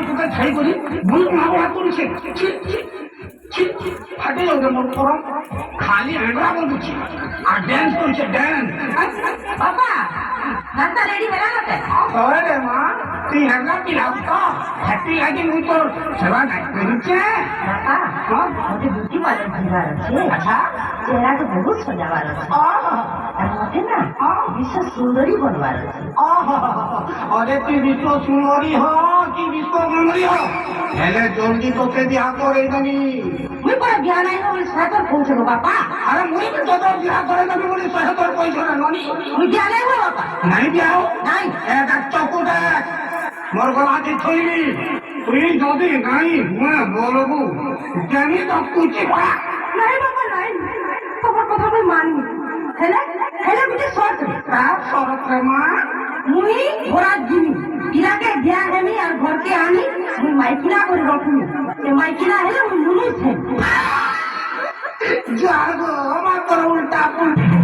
তোকে ছাই করি মুই না বলা করেছে ফাটে যাবে মোর করম খালি আগ্রা বলছি আর ড্যান্স করছে ড্যান্স বাবা গানটা রেডি হলো না তে ওরে রে মা তুই আগ্রা পিলাও তো হ্যাপি লাগে মুই তোর সেবা নাই করছে বাবা मुझे ब्यूटी पार्लर खुलवार আছে আচ্ছা চেহারা তো বহুত সজাবার আছে আর মধ্যে না বিশ্ব সুন্দরী বনবার আছে अरे তুই বিশ্ব সুন্দরী হ কি বিশ্ব সুন্দরী হ হেলে জলদি তোকে বিয়া করে দেবি মুই পরে বিয়া নাই বলে সাতর পৌঁছলো বাবা আরে মুই তো তোর বিয়া করে দেবি বলে তোর পয়সা না ননি মুই বিয়া নাই হো বাবা নাই বিয়াও নাই এক চকু দেখ মোর গলাতে থইলি তুই যদি নাই মুই বলবো জানি তো কুচি পড়া নাই বাবা নাই তোমার কথা আমি মানি হেলে হেলে মুঝে শর্ত তার শরৎ রে মা মুই ঘোড়া জিনি ইরাকে বিয়া হেমি আর ঘরকে আনি মুই মাইকিনা করে রাখুনি এ মাইকিনা হেলে মুই মুনুস হে জাগো আমার তোর উল্টা পুল্টা